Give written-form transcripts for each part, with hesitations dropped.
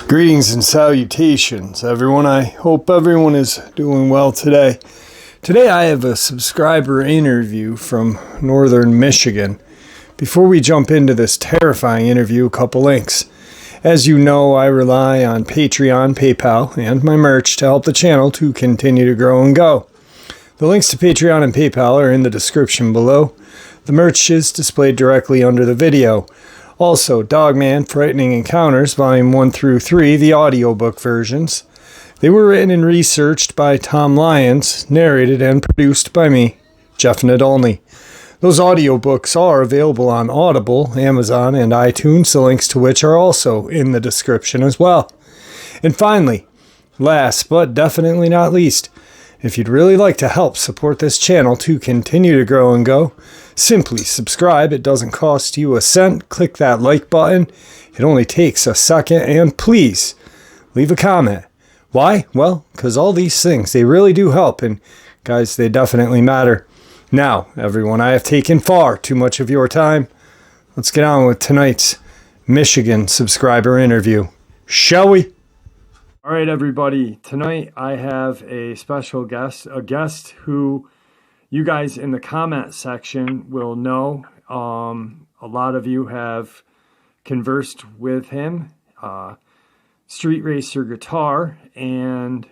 Greetings and salutations, everyone. I hope everyone is doing well today. Today I have a subscriber interview from Northern Michigan. Before we jump into this terrifying interview, a couple links. As you know, I rely on Patreon, PayPal, and my merch to help the channel to continue to grow and go. The links to Patreon and PayPal are in the description below. The merch is displayed directly under the video. Also, Dogman, Frightening Encounters, Volume 1 through 3, the audiobook versions. They were written and researched by Tom Lyons, narrated and produced by me, Jeff Nadolny. Those audiobooks are available on Audible, Amazon, and iTunes, the links to which are also in the description as well. And finally, last but definitely not least, if you'd really like to help support this channel to continue to grow and go, simply subscribe. It doesn't cost you a cent. Click that like button. It only takes a second. And please, leave a comment. Why? Well, because all these things, they really do help. And guys, they definitely matter. Now, everyone, I have taken far too much of your time. Let's get on with tonight's Michigan subscriber interview. Shall we? All right, everybody. Tonight I have a special guest, a guest who you guys in the comment section will know. A lot of you have conversed with him, Street Racer Guitar, and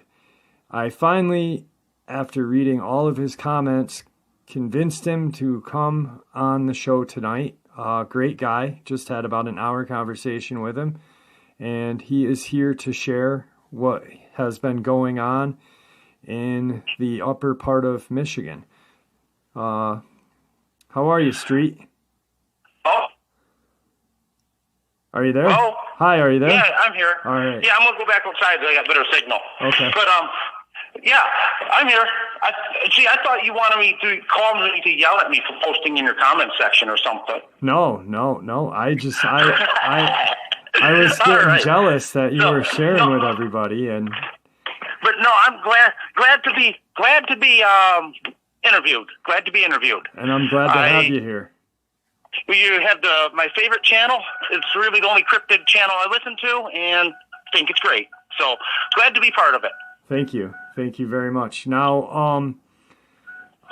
I finally, after reading all of his comments, convinced him to come on the show tonight. Great guy. Just had about an hour conversation with him, and he is here to share what has been going on in the upper part of Michigan. How are you, Street? Oh. Are you there? Oh. Hi, are you there? Yeah, I'm here. All right. Yeah, I'm going to go back outside so I got better signal. Okay. But, yeah, I'm here. I thought you wanted me to call me to yell at me for posting in your comment section or something. No. I was getting jealous that you were sharing with everybody, and. But no, I'm glad to be interviewed. Glad to be interviewed. And I'm glad to have you here. You have my favorite channel. It's really the only cryptid channel I listen to, and think it's great. So glad to be part of it. Thank you very much. Now,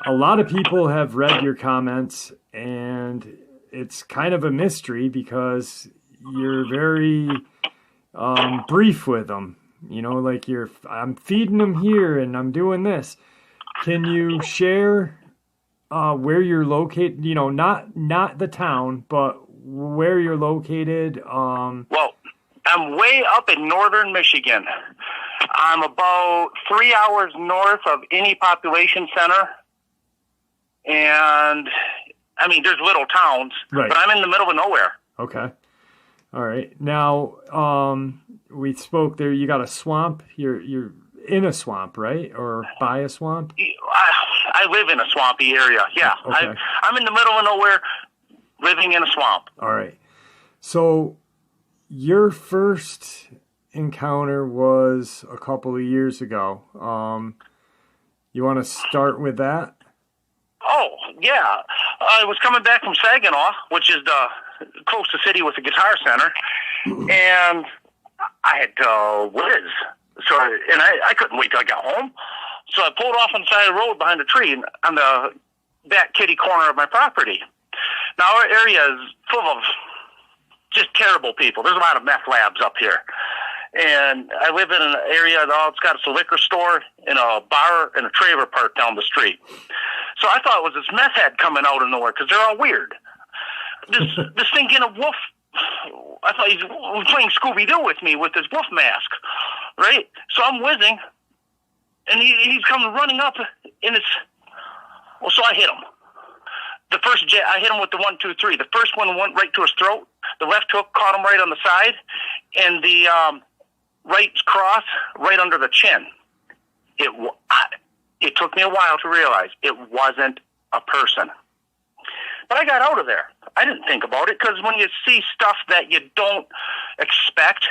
a lot of people have read your comments, and it's kind of a mystery because you're very brief with them. You know, like I'm feeding them here and I'm doing this. Can you share where you're located? You know, not the town, but where you're located. Well, I'm way up in northern Michigan. I'm about 3 hours north of any population center. And, I mean, there's little towns, right, but I'm in the middle of nowhere. Okay. All right. Now, we spoke there. You got a swamp. You're in a swamp, right? Or by a swamp? I live in a swampy area. Yeah. Okay. I'm in the middle of nowhere, living in a swamp. All right. So your first encounter was a couple of years ago. You want to start with that? Oh, yeah. I was coming back from Saginaw, which is the closest city with a guitar center, and I had whiz. So, and I couldn't wait till I got home. So I pulled off on the side of the road behind a tree on the back kitty corner of my property. Now, our area is full of just terrible people. There's a lot of meth labs up here. And I live in an area that it's got a liquor store and a bar and a trailer park down the street. So I thought it was this meth head coming out of nowhere because they're all weird. This thing in a wolf, I thought he was playing Scooby-Doo with me with his wolf mask, right? So I'm whizzing, and he's coming running up, and so I hit him. I hit him with the 1, 2, 3. The first one went right to his throat. The left hook caught him right on the side, and the right cross right under the chin. It took me a while to realize it wasn't a person. But I got out of there. I didn't think about it because when you see stuff that you don't expect,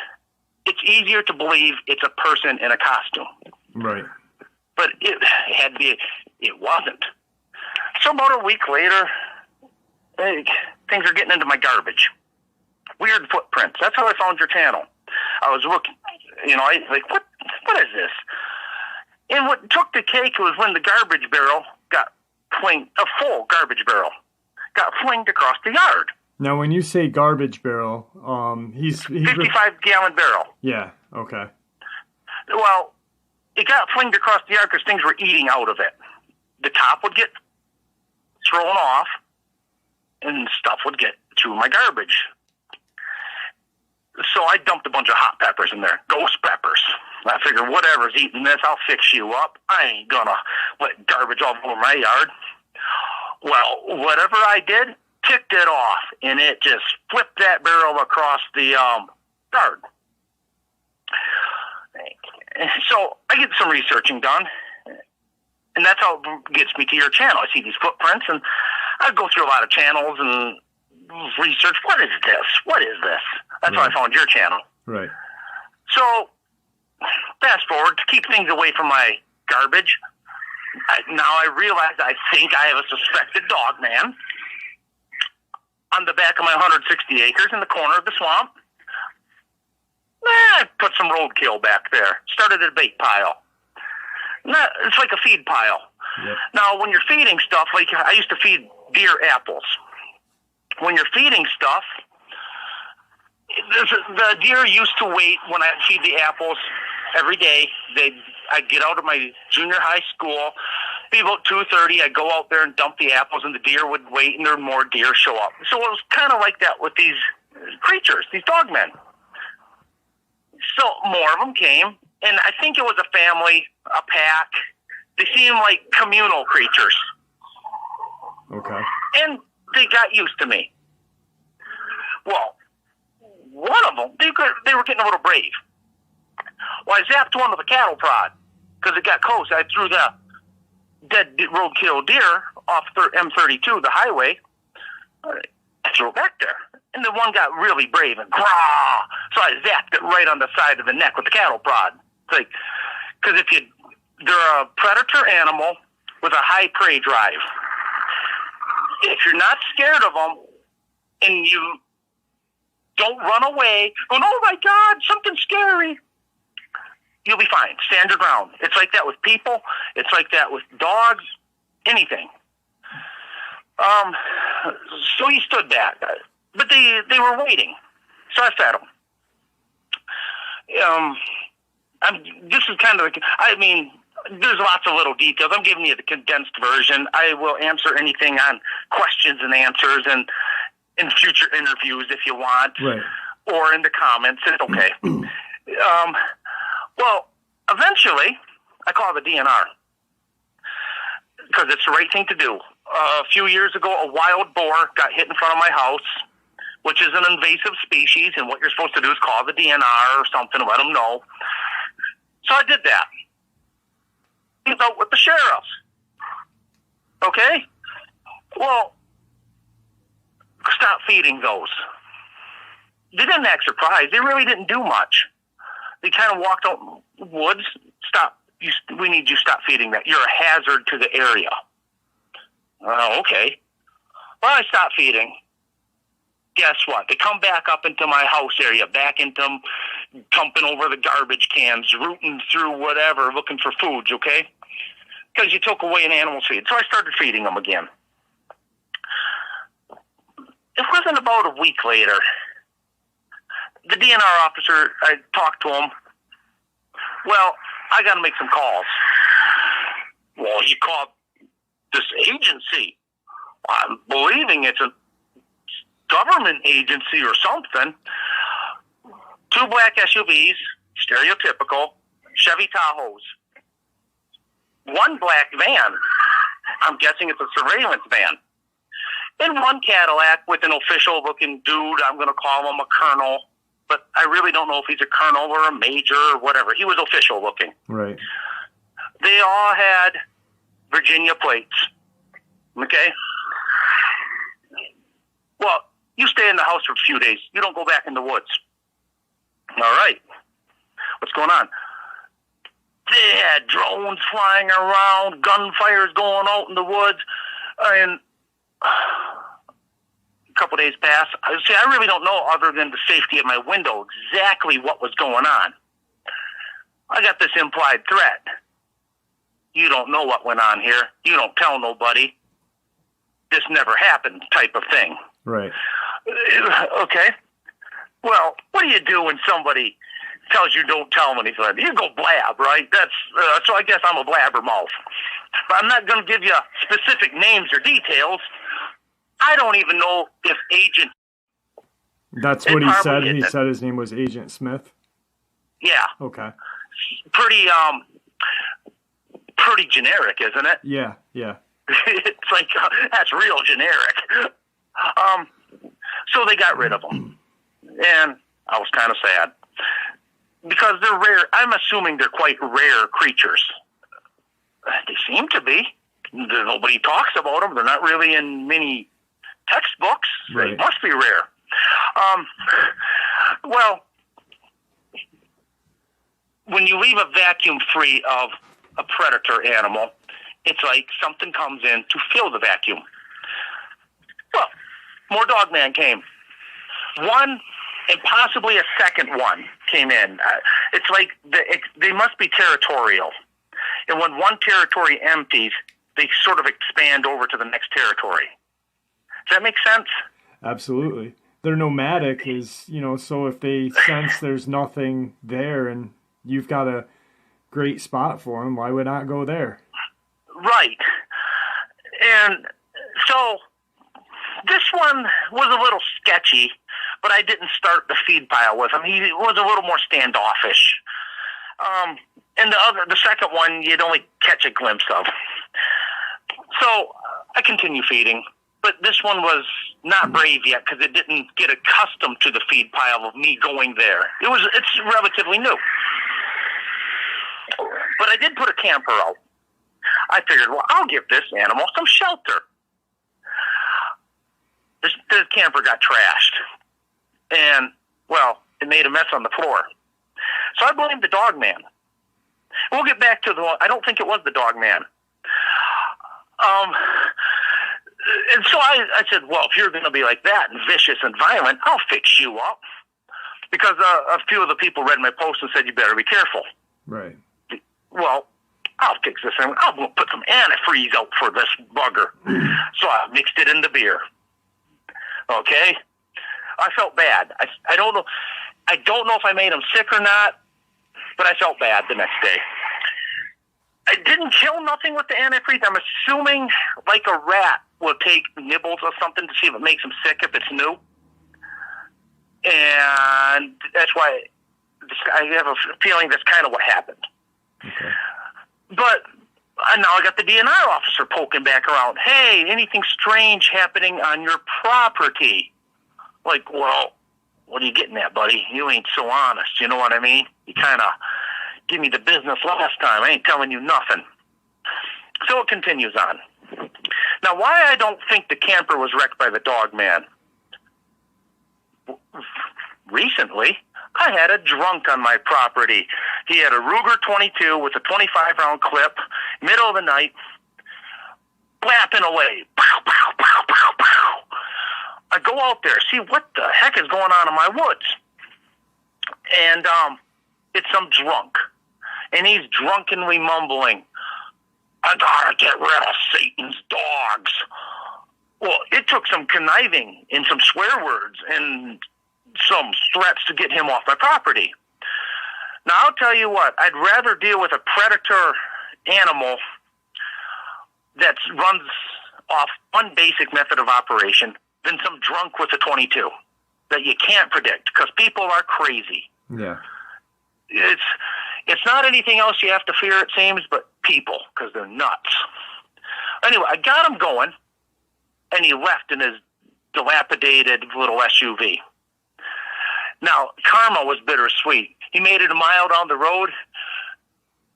it's easier to believe it's a person in a costume. Right. But it had to be, it wasn't. So about a week later, things are getting into my garbage. Weird footprints. That's how I found your channel. I was looking, what is this? And what took the cake was when the garbage barrel got flinged, a full garbage barrel, got flinged across the yard. Now, when you say garbage barrel, he's 55-gallon barrel. Yeah, okay. Well, it got flinged across the yard because things were eating out of it. The top would get thrown off, and stuff would get through my garbage. So I dumped a bunch of hot peppers in there, ghost peppers. I figured, whatever's eating this, I'll fix you up. I ain't gonna let garbage all over my yard. Well, whatever I did, ticked it off, and it just flipped that barrel across the yard. So I get some researching done, and that's how it gets me to your channel. I see these footprints, and I go through a lot of channels and research, what is this? What is this? That's how I found your channel. Right. So, fast forward, to keep things away from my garbage, now I realize I think I have a suspected Dogman on the back of my 160 acres in the corner of the swamp. I put some roadkill back there. Started a bait pile. It's like a feed pile. Yep. Now, when you're feeding stuff, like I used to feed deer apples. When you're feeding stuff, the deer used to wait when I feed the apples every day. I'd get out of my junior high school, be about 2:30. I'd go out there and dump the apples, and the deer would wait, and there were more deer show up. So it was kind of like that with these creatures, these dogmen. So more of them came, and I think it was a family, a pack. They seemed like communal creatures. Okay. And they got used to me. Well, one of them, they were getting a little brave. Well, I zapped one with a cattle prod because it got close. I threw the dead roadkill deer off M32, the highway. I threw it back there. And the one got really brave and grah. So I zapped it right on the side of the neck with the cattle prod. It's like, because they're a predator animal with a high prey drive. If you're not scared of them and you don't run away, going, oh my God, something scary, you'll be fine. Stand your ground. It's like that with people. It's like that with dogs, anything. So he stood back. But they were waiting. So I fed them. This is kind of, there's lots of little details. I'm giving you the condensed version. I will answer anything on questions and answers and in future interviews if you want. Right. Or in the comments. It's okay. Well, eventually, I call the DNR because it's the right thing to do. A few years ago, a wild boar got hit in front of my house, which is an invasive species, and what you're supposed to do is call the DNR or something, let them know. So I did that. He's out with the sheriffs. Okay? Well, stop feeding those. They didn't act surprised. They really didn't do much. They kind of walked out in the woods. Stop. We need you to stop feeding that. You're a hazard to the area. Okay. Well, I stopped feeding. Guess what? They come back up into my house area, back into them, dumping over the garbage cans, rooting through whatever, looking for foods, okay? Because you took away an animal's feed. So I started feeding them again. It wasn't about a week later. The DNR officer, I talked to him. Well, I got to make some calls. Well, he called this agency. I'm believing it's a government agency or something. 2 black SUVs, stereotypical, Chevy Tahoes. 1 black van. I'm guessing it's a surveillance van. And 1 Cadillac with an official-looking dude. I'm going to call him a colonel. But I really don't know if he's a colonel or a major or whatever. He was official-looking. Right. They all had Virginia plates. Okay? Well, you stay in the house for a few days. You don't go back in the woods. All right. What's going on? They had drones flying around, gunfires going out in the woods. And a couple days pass. See, I really don't know, other than the safety of my window, exactly what was going on. I got this implied threat. You don't know what went on here. You don't tell nobody. This never happened type of thing. Right. Okay. Well, what do you do when somebody tells you don't tell them anything? You go blab, right? That's so I guess I'm a blabbermouth. But I'm not going to give you specific names or details. I don't even know if Agent... That's what he said? He said his name was Agent Smith? Yeah. Okay. Pretty generic, isn't it? Yeah. It's like, that's real generic. So they got rid of them. And I was kind of sad. Because they're rare. I'm assuming they're quite rare creatures. They seem to be. Nobody talks about them. They're not really in many textbooks. Right. They must be rare. Well, when you leave a vacuum free of a predator animal, it's like something comes in to fill the vacuum. Well, more Dogman came. One, and possibly a second one came in. It's like they must be territorial. And when one territory empties, they sort of expand over to the next territory. Does that make sense? Absolutely. They're nomadic, so if they sense there's nothing there and you've got a great spot for them, why would not go there? Right. And so this one was a little sketchy, but I didn't start the feed pile with him. He was a little more standoffish. And the second one, you'd only catch a glimpse of. So I continue feeding, but this one was not brave yet because it didn't get accustomed to the feed pile of me going there. It's relatively new. But I did put a camper out. I figured, well, I'll give this animal some shelter. The camper got trashed. And, well, it made a mess on the floor. So I blamed the Dogman. We'll get back to I don't think it was the Dogman. And so I said, well, if you're going to be like that and vicious and violent, I'll fix you up. Because a few of the people read my post and said, you better be careful. Right. Well, I'll fix this thing. I'm going to put some antifreeze out for this bugger. So I mixed it in the beer. Okay? I felt bad. I don't know. I don't know if I made him sick or not, but I felt bad the next day. I didn't kill nothing with the antifreeze. I'm assuming like a rat will take nibbles or something to see if it makes him sick if it's new. And that's why I have a feeling that's kind of what happened. Okay. But now I got the DNR officer poking back around. Hey, anything strange happening on your property? Like, well, what are you getting at, buddy? You ain't so honest. You know what I mean? You kind of give me the business last time. I ain't telling you nothing. So it continues on. Now, why I don't think the camper was wrecked by the Dogman? Recently, I had a drunk on my property. He had a Ruger 22 with a 25-round clip, middle of the night, blapping away. Pow, pow, pow, pow, pow. I go out there, see what the heck is going on in my woods. And it's some drunk. And he's drunkenly mumbling, I gotta get rid of Satan's dogs. Well, it took some conniving and some swear words and some threats to get him off my property. Now, I'll tell you what, I'd rather deal with a predator animal that runs off one basic method of operation than some drunk with a 22 that you can't predict because people are crazy. Yeah. It's not anything else you have to fear, it seems, but people, because they're nuts. Anyway, I got him going, and he left in his dilapidated little SUV. Now, karma was bittersweet. He made it a mile down the road,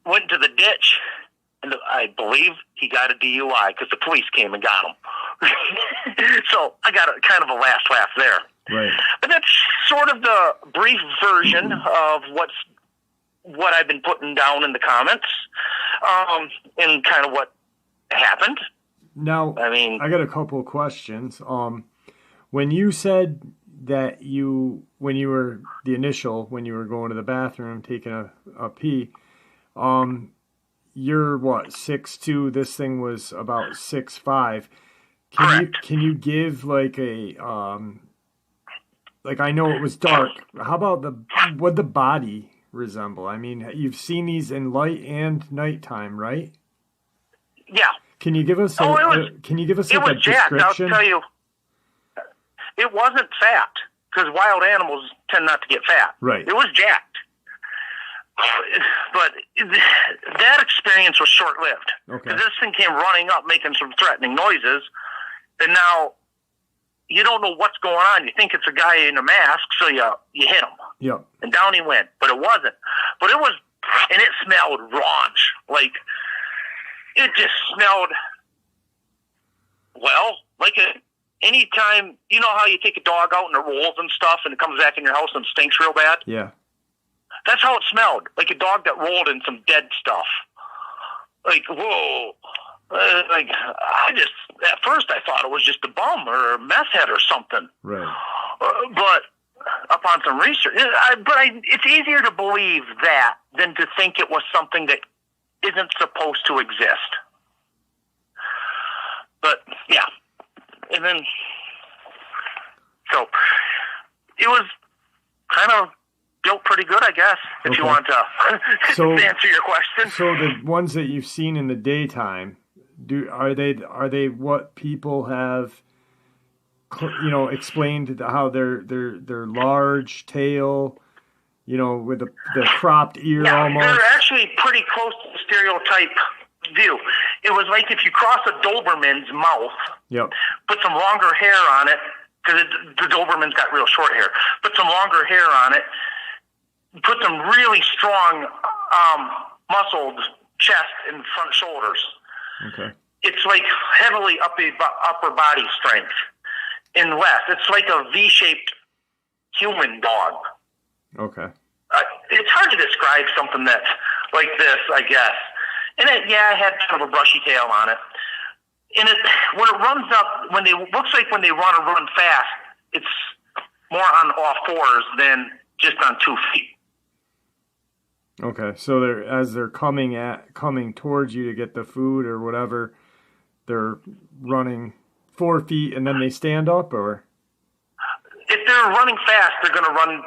went into the ditch, and I believe he got a DUI because the police came and got him. So I got a kind of a last laugh there. Right. But that's sort of the brief version of what I've been putting down in the comments, and kind of what happened. Now, I mean, I got a couple of questions. When you said that when you were going to the bathroom, taking a pee, you're what, 6'2"? This thing was about 6'5". correct. Can you give like a like, I know it was dark. How about what the body resemble? I mean, you've seen these in light and nighttime, right? Yeah. Can you give us can you give us It like was a jacked. description? I'll tell you, it wasn't fat because wild animals tend not to get fat. Right. It was jacked. But that experience was short-lived. Okay. Because this thing came running up, making some threatening noises, and now you don't know what's going on. You think it's a guy in a mask, so you hit him. Yep. And down he went, but it wasn't. But it was, and it smelled raunch. Like, it just smelled, well, like anytime, you know how you take a dog out and it rolls and stuff and it comes back in your house and stinks real bad? Yeah. That's how it smelled, like a dog that rolled in some dead stuff. Like, whoa. At first I thought it was just a bum or a meth head or something. Right. But upon some research, it's easier to believe that than to think it was something that isn't supposed to exist. But, yeah. And then, so, it was kind of built pretty good, I guess, if you want to answer your question. So the ones that you've seen in the daytime, are they what people have, explained how they're large tail, with the cropped ear almost? They're actually pretty close to the stereotype view. It was like if you cross a Doberman's mouth, yep, put some longer hair on it, because the Doberman's got real short hair, put some longer hair on it, put some really strong muscled chest and front shoulders. Okay. It's like heavily upper body strength and less. It's like a V-shaped human dog. Okay. It's hard to describe something that's like this, I guess. And it had kind of a brushy tail on it. And when it runs up, looks like when they want to run fast, it's more on all fours than just on 2 feet. Okay, so as they're coming towards you to get the food or whatever, they're running 4 feet and then they stand up, or? If they're running fast, they're going to run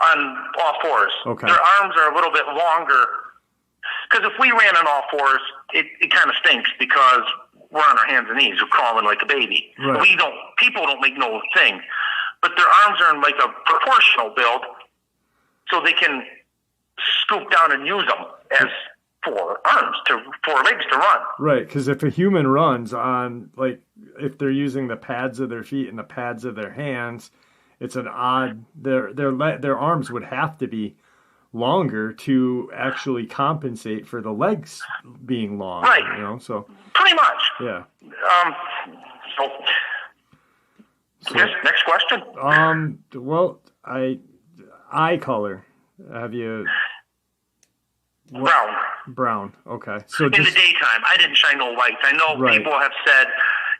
on all fours. Okay. Their arms are a little bit longer. Because if we ran on all fours, it kind of stinks because we're on our hands and knees. We're crawling like a baby. Right. People don't make no thing. But their arms are in like a proportional build, so they can scoop down and use them as four legs to run. Right, because if a human runs on, like, if they're using the pads of their feet and the pads of their hands, it's an odd. Their arms would have to be longer to actually compensate for the legs being long. Right. So pretty much. Yeah. So next question. Well, eye color. Have you? Brown. Okay. So in the daytime, I didn't shine no lights. I know people have said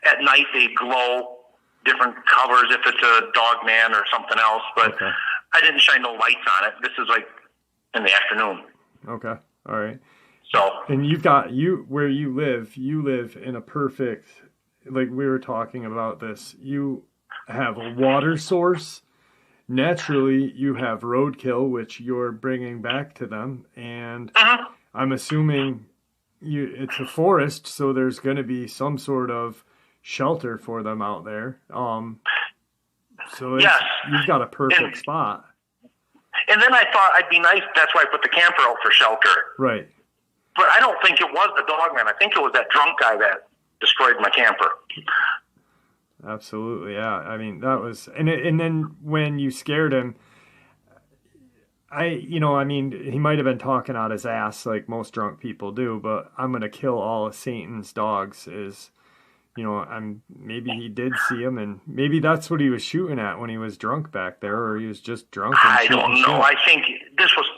at night they glow different colors if it's a Dogman or something else, but I didn't shine no lights on it. This is like in the afternoon. Okay. All right. So. And where you live in a perfect, like we were talking about this, you have a water source. Naturally, you have roadkill, which you're bringing back to them, and I'm assuming it's a forest, so there's going to be some sort of shelter for them out there. So you've got a perfect spot. And then I thought I'd be nice. That's why I put the camper out for shelter. Right. But I don't think it was the Dogman. I think it was that drunk guy that destroyed my camper. Absolutely, yeah. I mean, that was, and then when you scared him, he might have been talking out his ass like most drunk people do, but I'm going to kill all of Satan's dogs maybe he did see him, and maybe that's what he was shooting at when he was drunk back there, or he was just drunk. I don't know. I think this was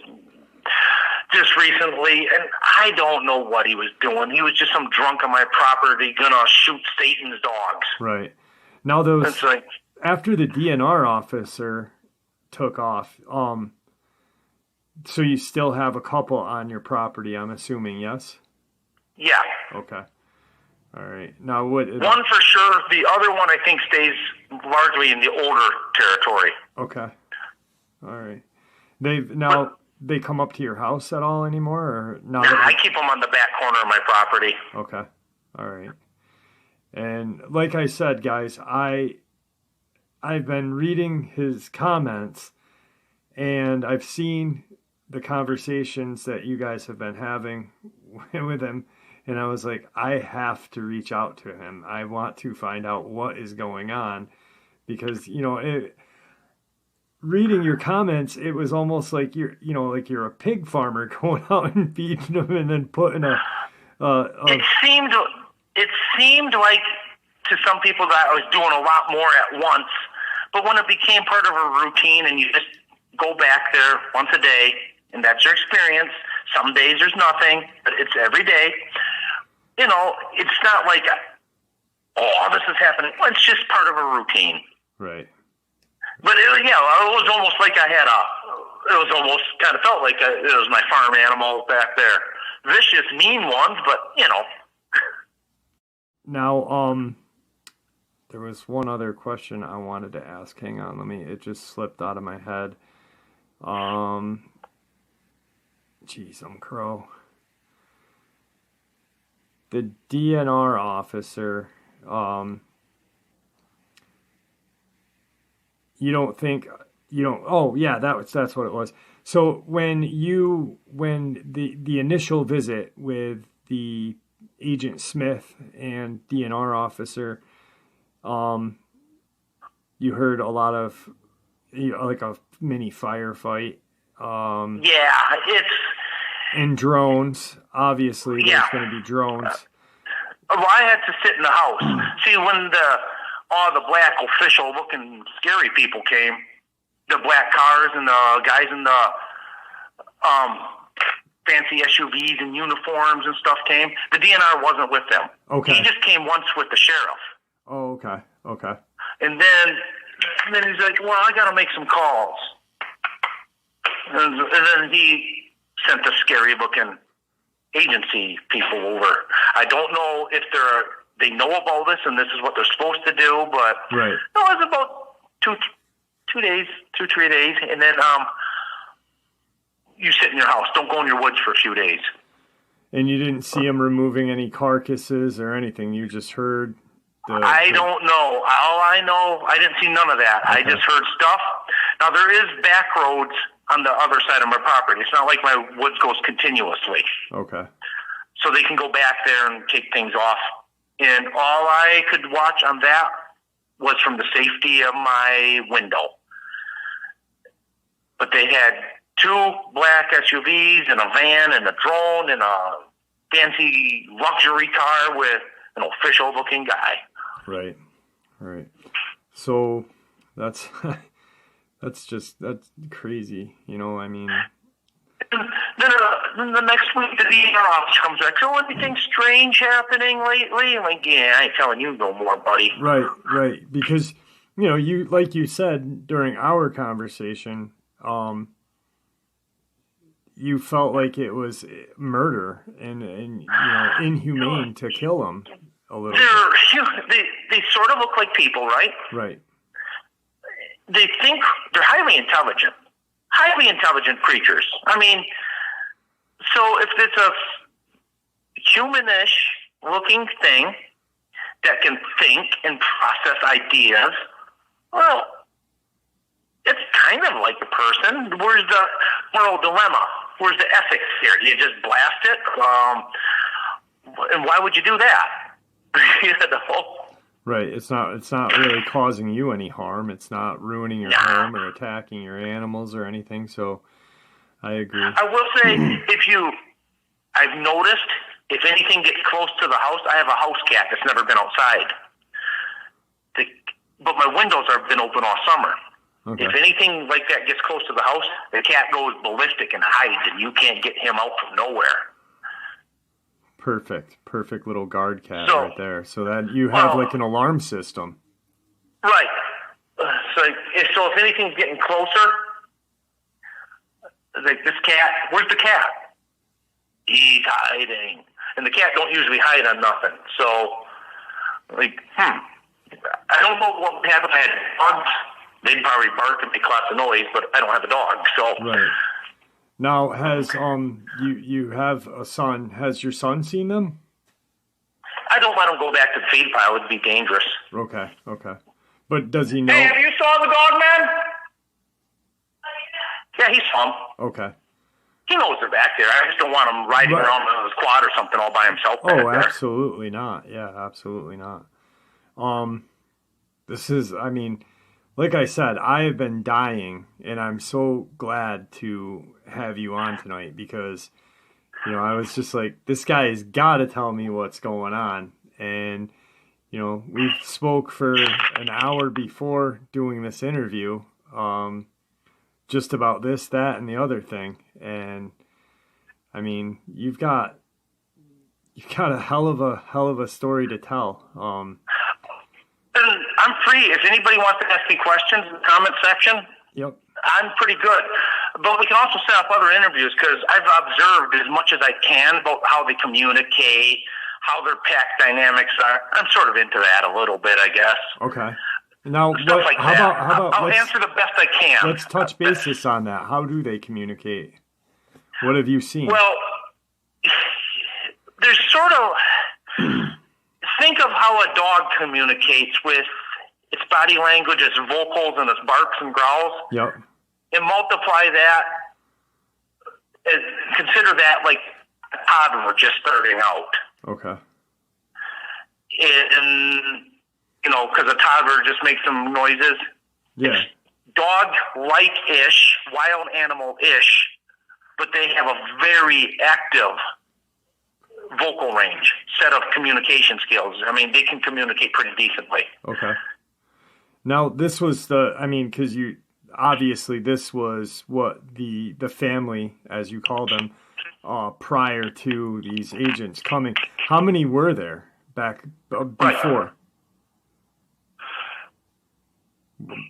just recently, and I don't know what he was doing. He was just some drunk on my property gonna shoot Satan's dogs. Right. Now after the DNR officer took off, so you still have a couple on your property, I'm assuming, yes? Yeah. Okay. All right. Now what? One for sure. The other one I think stays largely in the older territory. Okay. All right. They come up to your house at all anymore, or now? I keep them on the back corner of my property. Okay. All right. And like I said, guys, I've been reading his comments, and I've seen the conversations that you guys have been having with him, and I was like, I have to reach out to him. I want to find out what is going on, because reading your comments, it was almost like you're a pig farmer going out and feeding them and then putting It seemed like to some people that I was doing a lot more at once, but when it became part of a routine and you just go back there once a day, and that's your experience, some days there's nothing, but it's every day, it's not like, oh, this is happening. It's just part of a routine. Right. But it was almost like it almost kind of felt like it was my farm animal back there. Vicious, mean ones, but, Now, there was one other question I wanted to ask. Hang on, it just slipped out of my head. Geez, I'm crow. The DNR officer, that's what it was. So when the initial visit with the Agent Smith and DNR officer, you heard a lot of, like a mini firefight. And drones. Obviously, there's going to be drones. Well, I had to sit in the house. See, when all the black official-looking scary people came, the black cars and the guys in the fancy SUVs and uniforms and stuff came, the DNR wasn't with them. Okay. He just came once with the sheriff. Oh, okay. And then he's like, well, I got to make some calls. And then he sent the scary-looking agency people over. I don't know if they know about this and this is what they're supposed to do, but right. No, it was about 3 days, and then you sit in your house. Don't go in your woods for a few days. And you didn't see them removing any carcasses or anything. You just heard I don't know. All I know, I didn't see none of that. Okay. I just heard stuff. Now, there is back roads on the other side of my property. It's not like my woods goes continuously. Okay. So they can go back there and take things off. And all I could watch on that was from the safety of my window. But they had 2 black SUVs and a van and a drone and a fancy luxury car with an official-looking guy. Right. So that's crazy. I mean. Then the next week, the DNR officer comes back. So anything strange happening lately? I'm like, yeah, I ain't telling you no more, buddy. Right. Because, you, like you said during our conversation, you felt like it was murder and inhumane to kill them a little bit. They sort of look like people, right? Right. They think they're highly intelligent creatures. I mean, so if it's a humanish looking thing that can think and process ideas, well, it's kind of like a person. Where's the moral dilemma? Where's the ethics here? Do you just blast it? And why would you do that? Right. It's not really causing you any harm. It's not ruining your home or attacking your animals or anything. So I agree. I will say, I've noticed if anything gets close to the house, I have a house cat that's never been outside. But my windows have been open all summer. Okay. If anything like that gets close to the house, the cat goes ballistic and hides, and you can't get him out from nowhere. Perfect little guard cat So, right there. So that you have like an alarm system. Right. So if anything's getting closer, like this cat, where's the cat? He's hiding. And the cat don't usually hide on nothing. So, like, I don't know what would happen if I had dogs. They'd probably bark and make lots of noise, but I don't have a dog, so. Right. Now, has you have a son? Has your son seen them? I don't let him go back to the feed pile. It'd be dangerous. Okay. But does he know? Hey, have you saw the Dogman? Yeah, he saw him. Okay. He knows they're back there. I just don't want him riding around on his quad or something all by himself back there. Absolutely not. Yeah, absolutely not. This is, I mean, like I said, I have been dying, and I'm so glad to have you on tonight because, I was just like, this guy has got to tell me what's going on. And, we spoke for an hour before doing this interview, just about this, that, and the other thing. And, I mean, you've got a hell of a story to tell. And I'm free. If anybody wants to ask me questions in the comment section, Yep. I'm pretty good. But we can also set up other interviews because I've observed as much as I can about how they communicate, how their pack dynamics are. I'm sort of into that a little bit, I guess. Okay. Now, Stuff like that. how about I'll answer the best I can. Let's touch basis on that. How do they communicate? What have you seen? Well, there's sort of... Think of how a dog communicates with its body language, its vocals, and its barks and growls. Yep. And multiply that, and consider that like a toddler just starting out. Okay. And, because a toddler just makes some noises. Yeah. It's dog-like-ish, wild animal-ish, but they have a very active vocal range, set of communication skills. I mean, they can communicate pretty decently. Okay. Now, this was because obviously this was what the family, as you call them, prior to these agents coming. How many were there back before? Right.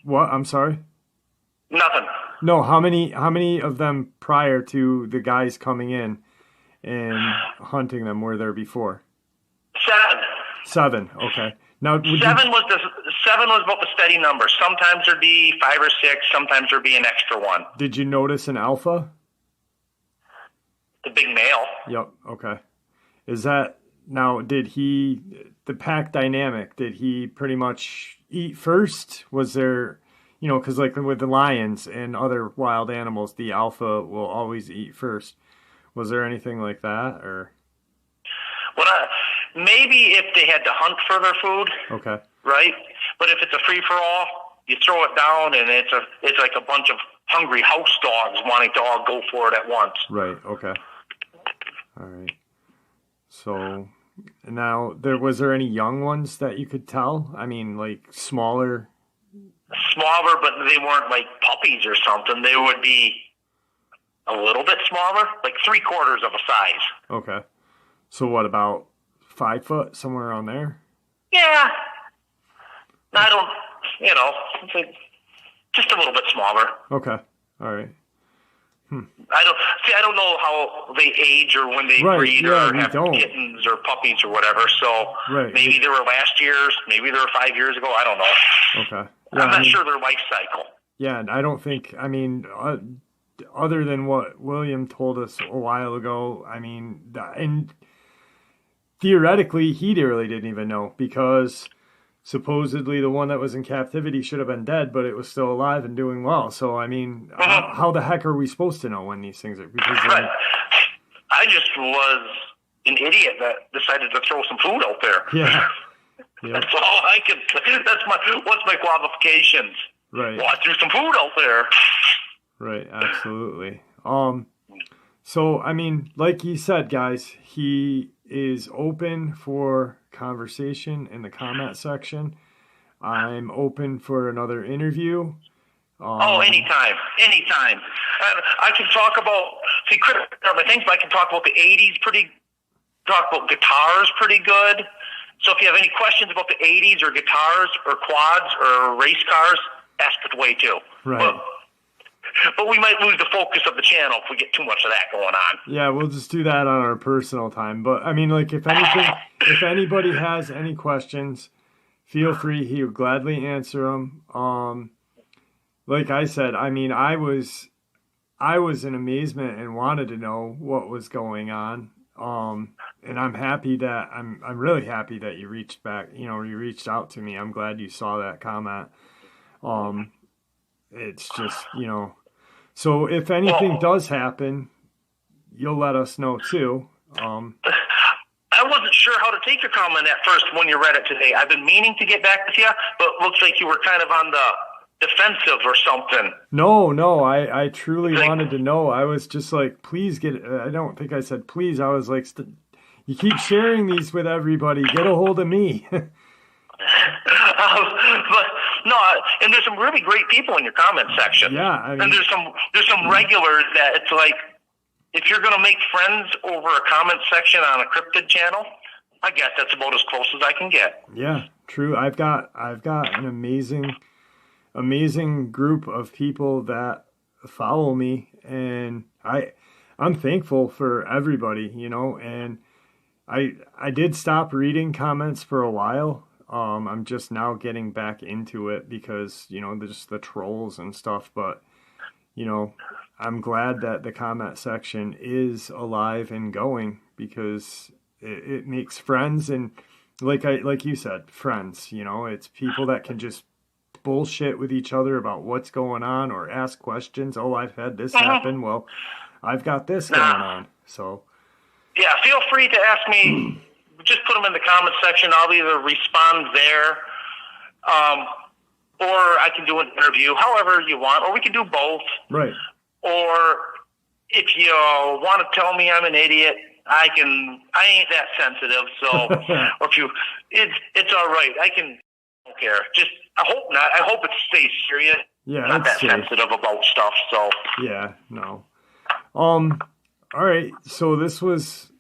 What? I'm sorry? Nothing. No, how many of them prior to the guys coming in and hunting them were there before? 7. Okay. Now, seven was about the steady number. Sometimes there'd be 5 or 6. Sometimes there'd be an extra one. Did you notice an alpha? The big male. Yep. Okay. Is that now? The pack dynamic? Did he pretty much eat first? Was there, because like with the lions and other wild animals, the alpha will always eat first. Was there anything like that, or? Well, maybe if they had to hunt for their food. Okay. Right, but if it's a free for all, you throw it down, and it's like a bunch of hungry house dogs wanting to all go for it at once. Right. Okay. All right. So now, was there any young ones that you could tell? I mean, like smaller. Smaller, but they weren't like puppies or something. They would be a little bit smaller, like 3/4 of a size. Okay. So what, about 5 foot, somewhere around there? Yeah. I don't, it's like just a little bit smaller. Okay. All right. I don't know how they age or when they breed or have kittens or puppies or whatever. So maybe they were last year's, maybe they were 5 years ago. I don't know. Okay. Yeah, I'm not sure their life cycle. Yeah, and I don't think, other than what William told us a while ago, and theoretically, he really didn't even know because supposedly the one that was in captivity should have been dead, but it was still alive and doing well. So, how the heck are we supposed to know when these things are? Because right. I just was an idiot that decided to throw some food out there. Yeah. Yep. That's all I can say. What's my qualifications? Right. Well, I threw some food out there. Right, absolutely. So, like you said, guys, he is open for conversation in the comment section. I'm open for another interview. Anytime. I can talk about, my things, but I can talk about the 80s talk about guitars pretty good. So if you have any questions about the 80s or guitars or quads or race cars, ask it away too. Right. But we might lose the focus of the channel if we get too much of that going on. Yeah, we'll just do that on our personal time. But I mean, like, if anybody has any questions, feel free. He'll gladly answer them. Like I said, I mean, I was in amazement and wanted to know what was going on. And I'm really happy that you reached back, you reached out to me. I'm glad you saw that comment. It's just, so if anything does happen, you'll let us know too. I wasn't sure how to take your comment at first when you read it today. I've been meaning to get back with you, but it looks like you were kind of on the defensive or something. No, I truly wanted to know. I was just like, please I don't think I said please. I was like, you keep sharing these with everybody. Get a hold of me. But no, and there's some really great people in your comment section. Yeah, I mean, and there's some regulars that it's like, if you're going to make friends over a comment section on a cryptid channel, I guess that's about as close as I can get. Yeah, true. I've got an amazing group of people that follow me, and I'm thankful for everybody, and I did stop reading comments for a while. I'm just now getting back into it because, there's the trolls and stuff, but, I'm glad that the comment section is alive and going because it makes friends, and like you said, friends, it's people that can just bullshit with each other about what's going on or ask questions. Oh, I've had this happen. Well, I've got this going on. So yeah, feel free to ask me. Just put them in the comment section. I'll either respond there, or I can do an interview, however you want, or we can do both. Right. Or if you want to tell me I'm an idiot, I ain't that sensitive. So, or it's all right. I don't care. I hope not. I hope it stays serious. Yeah, not that sensitive about stuff. So yeah, no. All right. So this was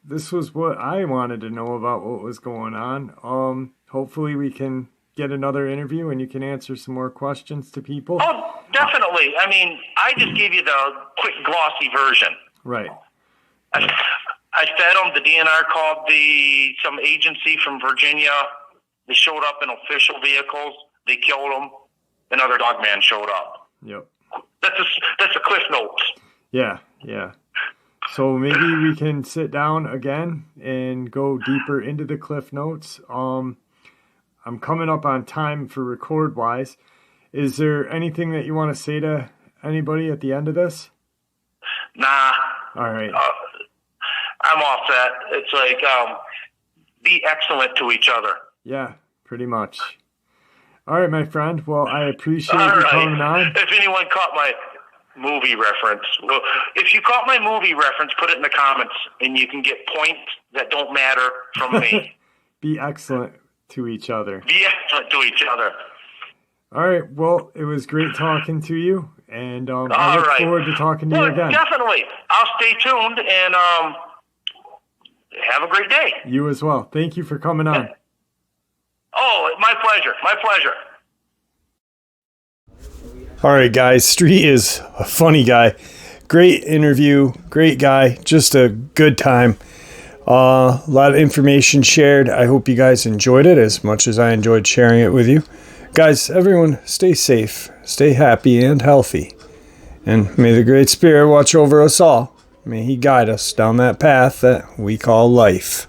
what I wanted to know about what was going on. Hopefully we can get another interview and you can answer some more questions to people. Oh, definitely. I mean, I just gave you the quick glossy version. Right. I fed them. The DNR called some agency from Virginia. They showed up in official vehicles. They killed them. Another Dogman showed up. Yep. That's a cliff notes. Yeah. So maybe we can sit down again and go deeper into the cliff notes. I'm coming up on time for record wise. Is there anything that you want to say to anybody at the end of this? Nah. All right. I'm all set. It's like, be excellent to each other. Yeah, pretty much. All right, my friend. Well, I appreciate you coming on. If anyone caught my movie reference, well, if you caught my movie reference, put it in the comments, and you can get points that don't matter from me. Be excellent to each other. Be excellent to each other. All right. Well, it was great talking to you, and I look forward to talking to you again. Definitely. I'll stay tuned, and have a great day. You as well. Thank you for coming on. Oh, my pleasure. My pleasure. All right, guys. Street is a funny guy. Great interview. Great guy. Just a good time. A lot of information shared. I hope you guys enjoyed it as much as I enjoyed sharing it with you. Guys, everyone, stay safe, stay happy and healthy. And may the Great Spirit watch over us all. May He guide us down that path that we call life.